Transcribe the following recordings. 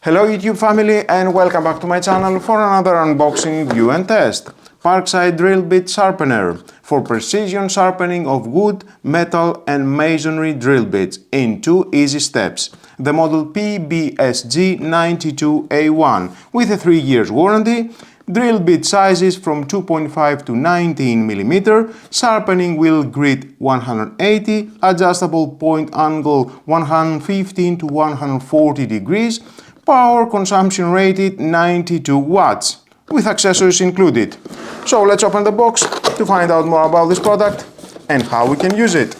Hello YouTube family and welcome back to my channel for another unboxing, review and test. Parkside drill bit sharpener for precision sharpening of wood, metal and masonry drill bits in 2 easy steps. The model PBSG 92A1 with a 3 years warranty, drill bit sizes from 2.5 to 19 mm, sharpening wheel grit 180, adjustable point angle 115 to 140 degrees, power consumption rated 92 watts, with accessories included. So let's open the box to find out more about this product and how we can use it.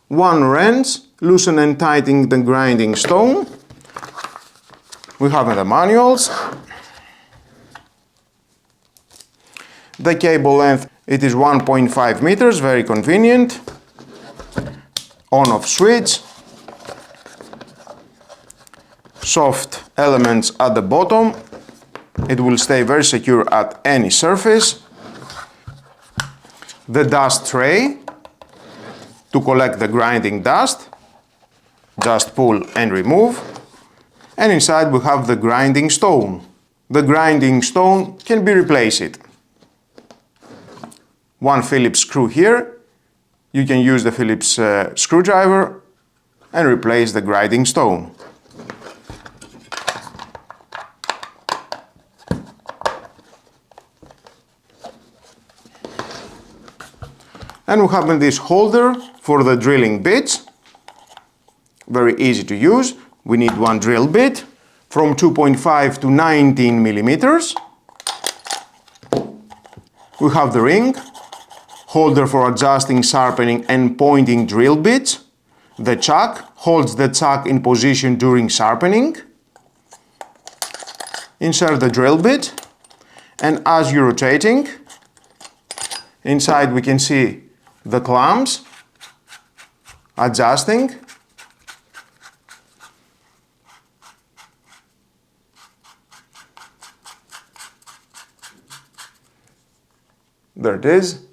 One wrench, loosen and tighten the grinding stone. We have the manuals. The cable length, it is 1.5 meters, very convenient. On-off switch. Soft elements at the bottom. It will stay very secure at any surface. The dust tray to collect the grinding dust. Just pull and remove. And inside we have the grinding stone. The grinding stone can be replaced. One Phillips screw here. You can use the Phillips screwdriver and replace the grinding stone. And we have this holder for the drilling bits. Very easy to use. We need one drill bit from 2.5 to 19 millimeters. We have the ring, holder for adjusting, sharpening and pointing drill bits. The chuck holds the chuck in position during sharpening. Insert the drill bit, and as you're rotating, inside we can see the clamps adjusting. There it is.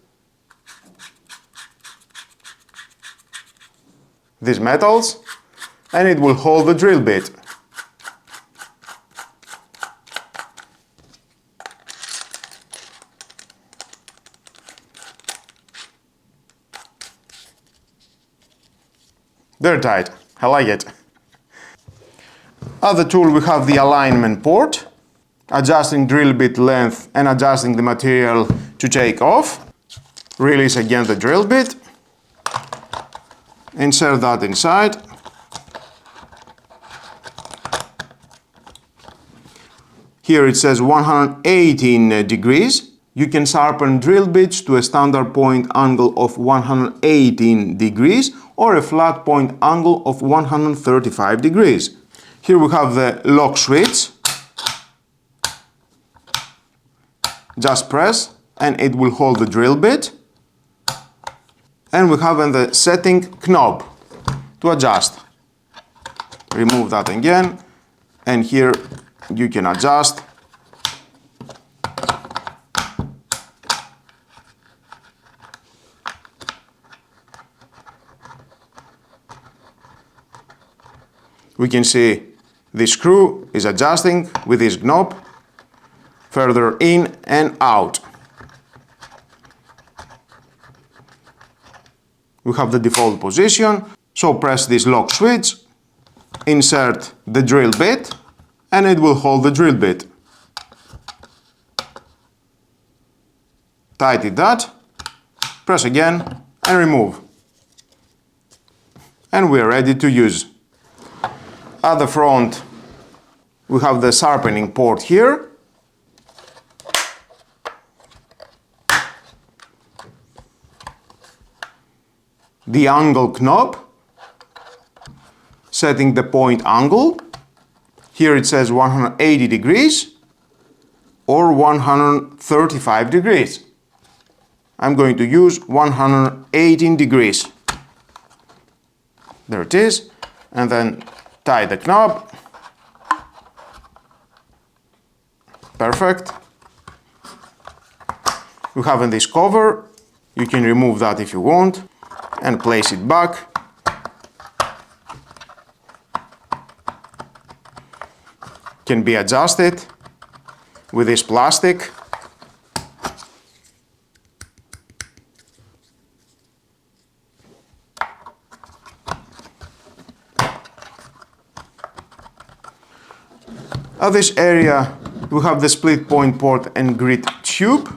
These metals, and it will hold the drill bit. They're tight. I like it. Other tool, we have the alignment port, adjusting drill bit length and adjusting the material to take off. Release again the drill bit. Insert that inside. Here it says 118 degrees. You can sharpen drill bits to a standard point angle of 118 degrees or a flat point angle of 135 degrees. Here we have the lock switch. Just press and it will hold the drill bit. And we have the setting knob to adjust. Remove that again, and here you can adjust. We can see the screw is adjusting with this knob further in and out. We have the default position, so press this lock switch, insert the drill bit, and it will hold the drill bit. Tighten that, press again, and remove. And we are ready to use. At the front, we have the sharpening port here. The angle knob, setting the point angle. Here it says 180 degrees or 135 degrees. I'm going to use 118 degrees. There it is. And then tie the knob. Perfect. We have in this cover You can remove that if you want and place it back. Can be adjusted with this plastic. At this area we have the split point port and grit tube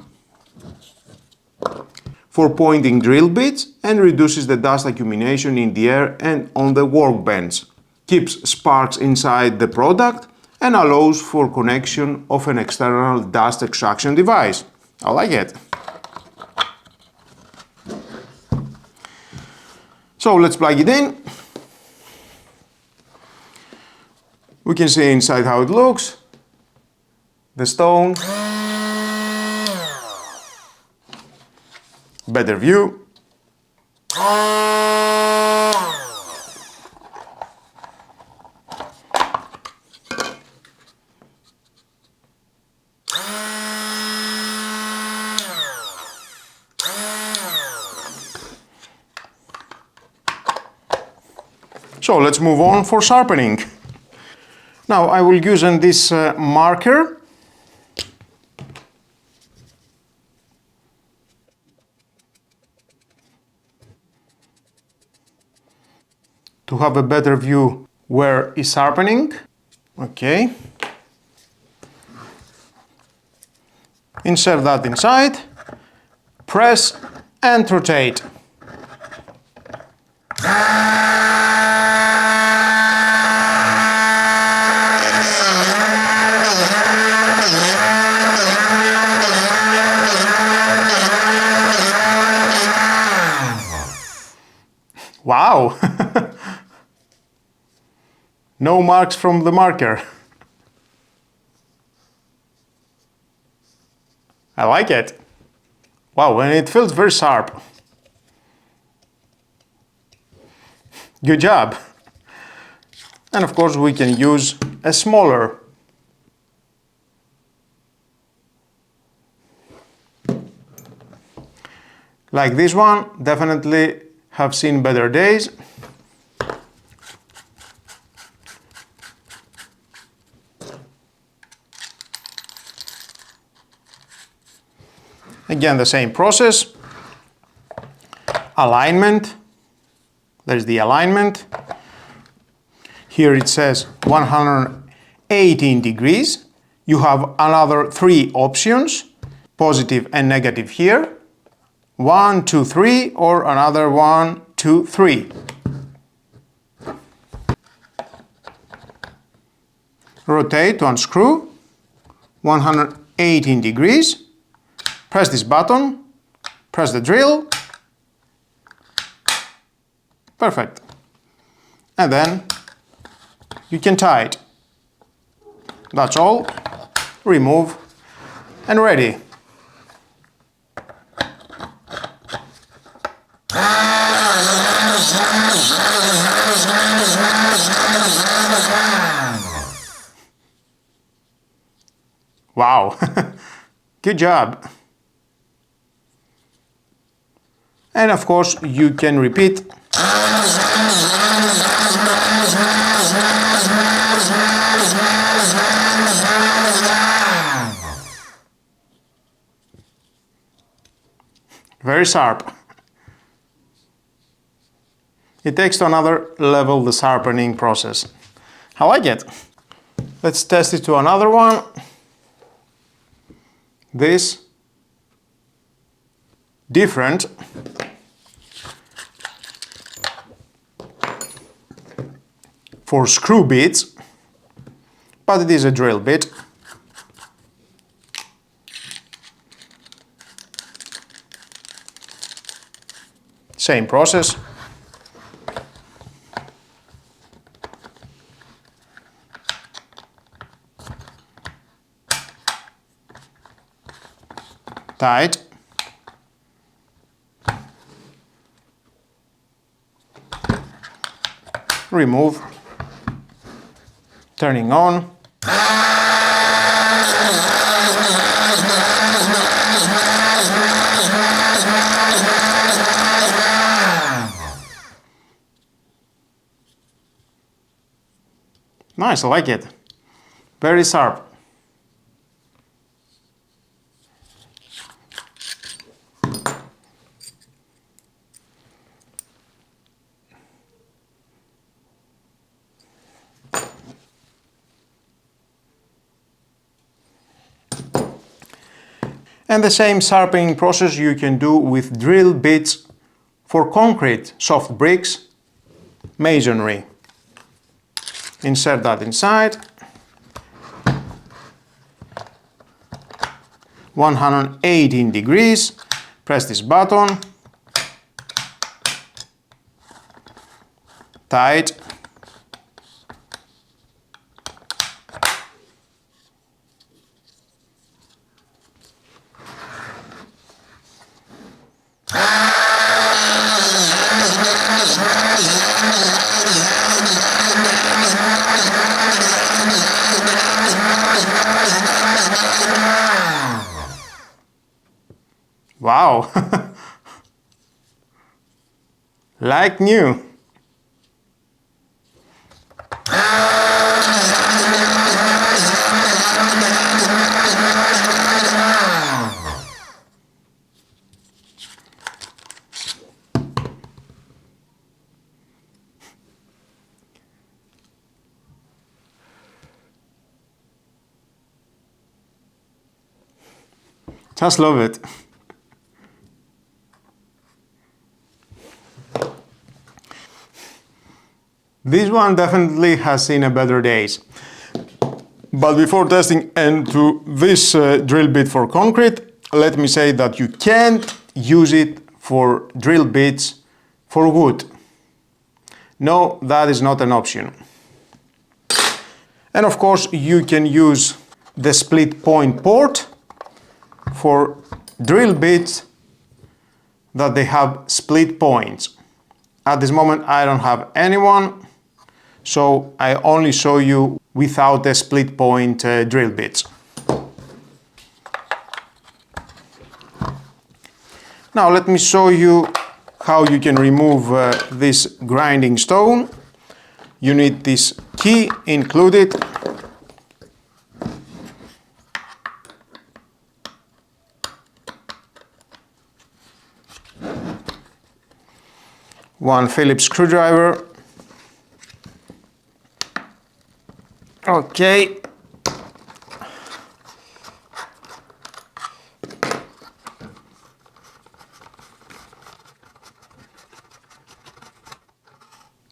for pointing drill bits and reduces the dust accumulation in the air and on the workbench, keeps sparks inside the product and allows for connection of an external dust extraction device. I like it. So let's plug it in. We can see inside how it looks. The stone. Better view. So let's move on for sharpening. Now I will use this marker to have a better view where is sharpening. Okay. Insert that inside, press and rotate. Wow! No marks from the marker. I like it. Wow, and it feels very sharp. Good job. And of course we can use a smaller. Like this one, definitely have seen better days. Again, the same process. Alignment. There's the alignment. Here it says 118 degrees. You have another 3 options, positive and negative here. 1, 2, 3, or another 1, 2, 3. Rotate to unscrew, 118 degrees. Press this button, press the drill. Perfect. And then you can tie it. That's all. Remove and ready. Wow, good job. And of course you can repeat. Very sharp. It takes to another level the sharpening process. I like it. Let's test it to another one. This different. For screw bits, but it is a drill bit. Same process. Tight. Remove. Turning on. Nice, I like it. Very sharp. And the same sharpening process you can do with drill bits for concrete, soft bricks, masonry. Insert that inside. 118 degrees. Press this button. Tight. Wow! Like new! Just love it! This one definitely has seen a better days. But before testing into this drill bit for concrete, let me say that you can't use it for drill bits for wood. No, that is not an option. And of course, you can use the split point port for drill bits that they have split points. At this moment, I don't have anyone, so I only show you without the split point drill bits. Now let me show you how you can remove this grinding stone. You need this key included. One Phillips screwdriver. Okay.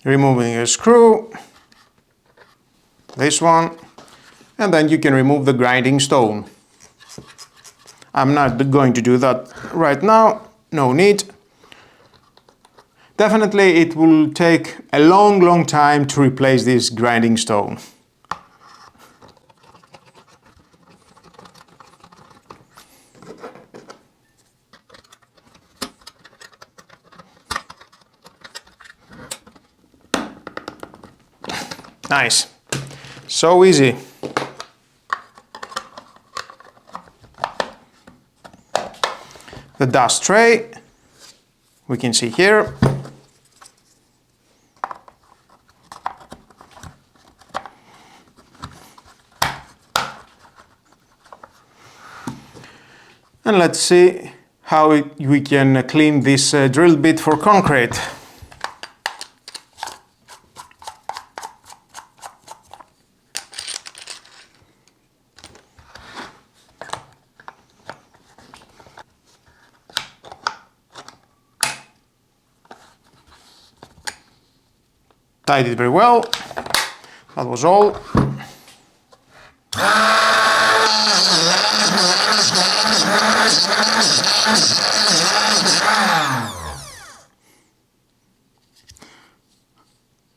Removing a screw, this one, and then you can remove the grinding stone. I'm not going to do that right now, no need. Definitely it will take a long time to replace this grinding stone. Nice, so easy. The dust tray, we can see here. And let's see how we can clean this drill bit for concrete. Tied it very well. That was all.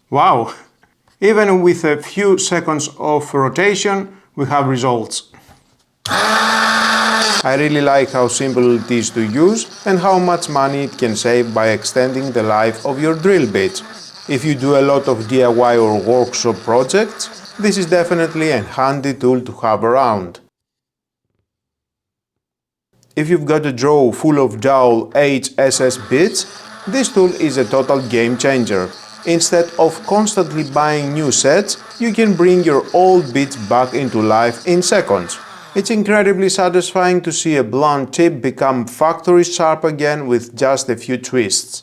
Wow! Even with a few seconds of rotation, we have results. I really like how simple it is to use and how much money it can save by extending the life of your drill bits. If you do a lot of DIY or workshop projects, this is definitely a handy tool to have around. If you've got a drawer full of dowel HSS bits, this tool is a total game changer. Instead of constantly buying new sets, you can bring your old bits back into life in seconds. It's incredibly satisfying to see a blunt tip become factory sharp again with just a few twists.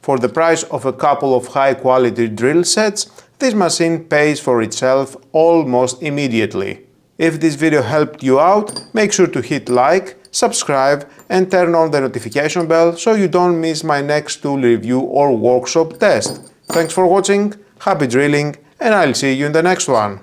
For the price of a couple of high-quality drill sets, this machine pays for itself almost immediately. If this video helped you out, make sure to hit like, subscribe and turn on the notification bell so you don't miss my next tool review or workshop test. Thanks for watching, happy drilling, and I'll see you in the next one.